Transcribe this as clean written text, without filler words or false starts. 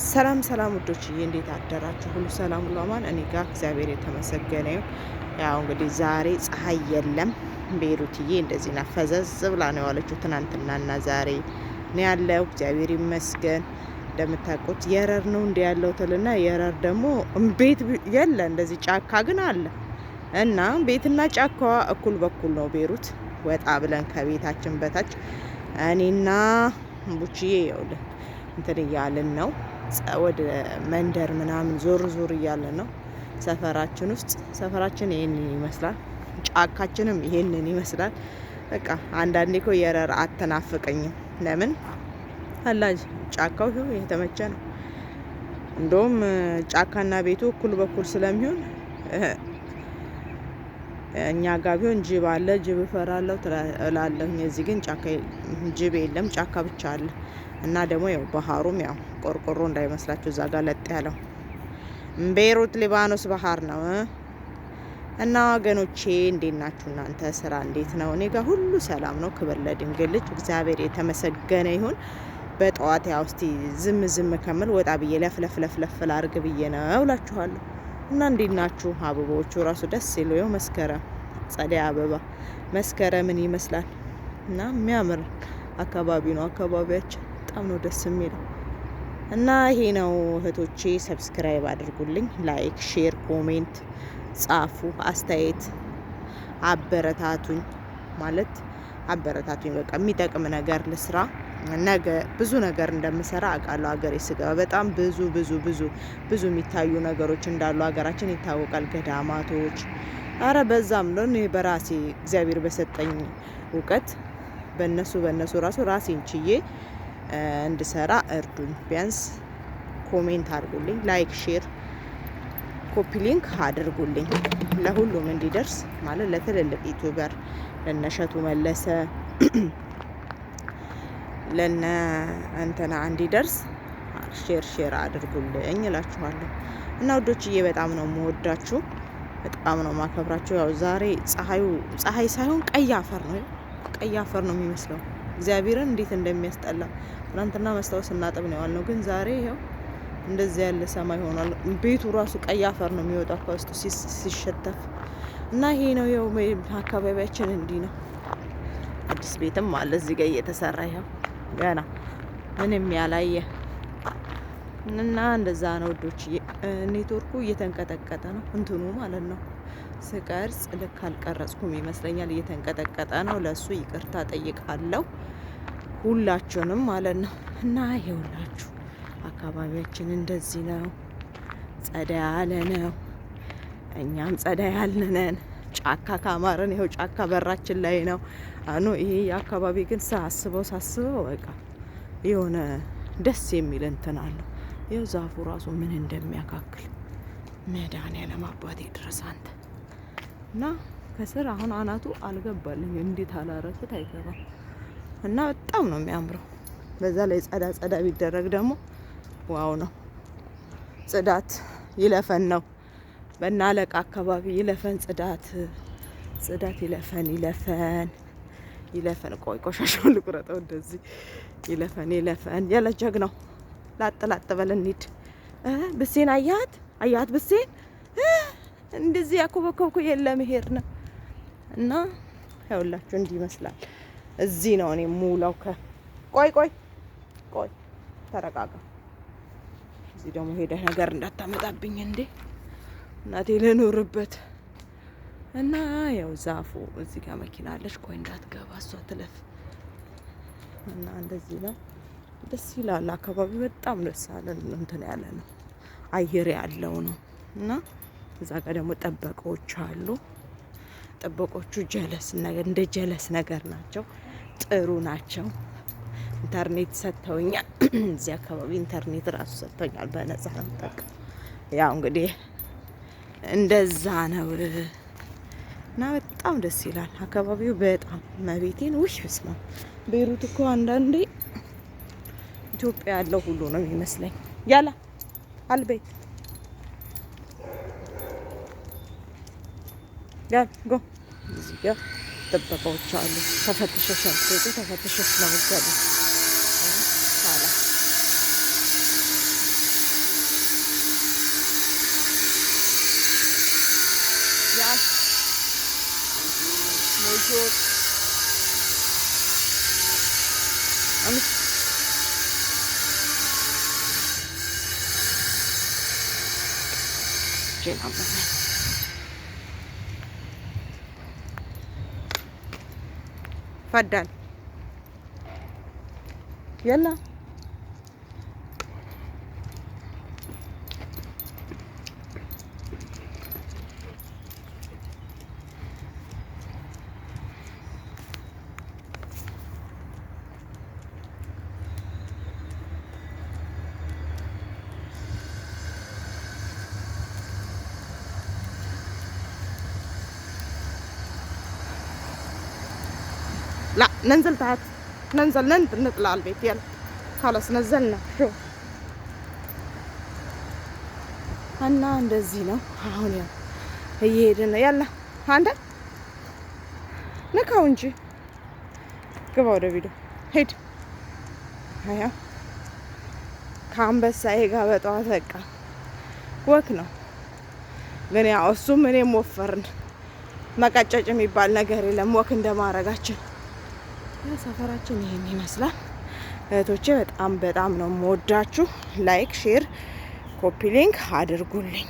ሰላም ሰላም ውዶችዬ እንዴት አደራችሁ? ሁሉ ሰላም ሁሉ አማን? እኔ ጋር እግዚአብሔር የተመሰገነ ይሁን። ያው እንግዲህ ዛሬ ፀሐይ የለም። ቤሩትዬ እንደዚህ ና ፈዘዝ ብላ ነው የዋለችው። ትናንትናና ዛሬ ነው ያለው። እግዚአብሔር ይመስገን። እንደምታውቁት የረር ነው እንዲ ያለው ትልና የረር ደግሞ ቤት የለ እንደዚህ ጫካ ግን አለ እና ቤትና ጫካዋ እኩል በኩል ነው። ቤሩት ወጣ ብለን ከቤታችን በታች እኔና ቡችዬ ይኸውልህ እንትን እያልን ነው ወደ መንደር ምናምን ዞር ዞር እያለ ነው። ሰፈራችን ውስጥ ሰፈራችን ይሄንን ይመስላል። ጫካችንም ይሄንን ይመስላል። በቃ አንዳንዴ እኮ የረር አተናፍቀኝም። ለምን አላጅ ጫካው የተመቸ ነው። እንደውም ጫካና ቤቱ እኩል በኩል ስለሚሆን እኛ ጋር ቢሆን ጅብ አለ። ጅብ እፈራለሁ እላለሁ። እዚህ ግን ጫካ ጅብ የለም፣ ጫካ ብቻ አለ። እና ደግሞ ያው ባህሩም ያው ቆርቆሮ እንዳይመስላችሁ እዛ ጋር ለጥ ያለው ቤሩት ሊባኖስ ባህር ነው። እና ወገኖቼ እንዴት ናችሁ እናንተ? ስራ እንዴት ነው? እኔ ጋር ሁሉ ሰላም ነው። ክብር ለድንግል ልጅ እግዚአብሔር የተመሰገነ ይሁን። በጠዋት ያው እስቲ ዝም ከምል ወጣ ብዬ ለፍለፍ ላርግ ብዬ ነው እላችኋለሁ። እና እንዴት ናችሁ? አበባዎቹ ራሱ ደስ ይለው። ይኸው መስከረም ጸደይ አበባ መስከረምን ይመስላል እና የሚያምር አካባቢ ነው። አካባቢያችን በጣም ነው ደስ የሚለው። እና ይሄ ነው እህቶቼ። ሰብስክራይብ አድርጉልኝ፣ ላይክ፣ ሼር፣ ኮሜንት ጻፉ፣ አስተያየት አበረታቱኝ። ማለት አበረታቱኝ። በቃ የሚጠቅም ነገር ልስራ። ነገ ብዙ ነገር እንደምሰራ አውቃለሁ። ሀገሬ ስገባ በጣም ብዙ የሚታዩ ነገሮች እንዳሉ ሀገራችን ይታወቃል። ገዳማቶች፣ አረ በዛም ነው እኔ በራሴ እግዚአብሔር በሰጠኝ እውቀት በእነሱ ራሱ ራሴን ችዬ እንድሰራ እርዱኝ። ቢያንስ ኮሜንት አድርጉልኝ፣ ላይክ፣ ሼር፣ ኮፒ ሊንክ አድርጉልኝ ለሁሉም እንዲደርስ ማለት ለትልልቅ ዩቲዩበር ለነሸቱ መለሰ ለነ እንትና እንዲደርስ ሼር አድርጉልኝ እላችኋለሁ። እና ውዶችዬ በጣም ነው የምወዳችሁ፣ በጣም ነው ማከብራችሁ። ያው ዛሬ ፀሐይ ሳይሆን ቀይ አፈር ነው፣ ቀይ አፈር ነው የሚመስለው። እግዚአብሔርን እንዴት እንደሚያስጠላ ትናንትና መስታወት ስናጥብ ነው ያልነው፣ ግን ዛሬ ይኸው እንደዚህ ያለ ሰማይ ሆኗል። ቤቱ ራሱ ቀይ አፈር ነው የሚወጣው ከውስጡ ሲሸተፍ። እና ይሄ ነው ያው አካባቢያችን እንዲህ ነው። አዲስ ቤትም አለ እዚህ ጋር እየተሰራ ይኸው ገና ምንም ያላየ እና እንደዛ ነው ውዶች። ኔትወርኩ እየተንቀጠቀጠ ነው እንትኑ ማለት ነው። ስቀርጽ ልክ አልቀረጽኩም ይመስለኛል። እየተንቀጠቀጠ ነው። ለሱ ይቅርታ ጠይቃለሁ ሁላችሁንም ማለት ነው። እና ይኸውላችሁ አካባቢያችን እንደዚህ ነው። ጸዳ ያለ ነው። እኛም ጸዳ ያልነን። ጫካ ካማረን ይኸው ጫካ በራችን ላይ ነው። አኑ ይሄ የአካባቢ ግን ሳስበው በቃ የሆነ ደስ የሚል እንትን አለው። ይኸው ዛፉ ራሱ ምን እንደሚያካክል መድኃኒዓለም አባቴ ድረስ አንተ እና ከስር አሁን አናቱ አልገባልኝ እንዴት አላረኩት አይገባም። እና በጣም ነው የሚያምረው። በዛ ላይ ጸዳ ቢደረግ ደግሞ ዋው ነው። ጽዳት ይለፈን ነው በእናለቃ አካባቢ ይለፈን ጽዳት ይለፈን። ቆይ ቆሻሻውን ልቁረጠው። እንደዚህ ይለፈን ያለ ጀግናው ላጥ በል እንሂድ። ብሴን አያት ብሴን እንደዚህ ያኮበኮብኩ የለም ሄድ ነው። እና ያውላችሁ እንዲህ ይመስላል። እዚህ ነው እኔ ሙላው ቆይ ተረጋጋ። እዚህ ደግሞ ሄደህ ነገር እንዳታመጣብኝ እንዴ እናቴ ልኖርበት። እና ያው ዛፉ እዚህ ጋር መኪና አለች። ቆይ እንዳትገባ እሷ ትለፍ። እና እንደዚህ ነው። ደስ ይላል። አካባቢው በጣም ደስ ያለ እንትን ያለ ነው። አየር ያለው ነው። እና እዛ ጋር ደግሞ ጠበቆች አሉ። ጠበቆቹ እንደ ጀለስ ነገር ናቸው። ጥሩ ናቸው። ኢንተርኔት ሰጥተውኛል። እዚህ አካባቢ ኢንተርኔት ራሱ ሰጥተውኛል። በነጻ ነው የምጠቀም። ያው እንግዲህ እንደዛ ነው። እና በጣም ደስ ይላል አካባቢው በጣም መቤቴን ውሽ በስማ ቤሩት እኮ አንዳንዴ ኢትዮጵያ ያለው ሁሉ ነው የሚመስለኝ። ያላ አልቤት ጋር ጎ እዚህ ጋር ጥበቃዎች አሉ። ተፈትሸሽ ነው። فدان يلا لا ننزل تحت ننزل نطلع البيت يلا خلاص نزلنا شو እና እንደዚህ ነው አሁን ያው እየሄድን ነው ያላ አንተ ነካው እንጂ ግባ ወደ ቪዲዮ ሄድ አያ ከአንበሳዬ ጋር በጠዋት በቃ ወክ ነው ግን ያው እሱም እኔም ወፈርን መቀጨጭ የሚባል ነገር የለም ወክ እንደማረጋችን ሰፈራችን ይሄን ይመስላል እህቶቼ በጣም ነው የምወዳችሁ ላይክ ሼር ኮፒ ሊንክ አድርጉልኝ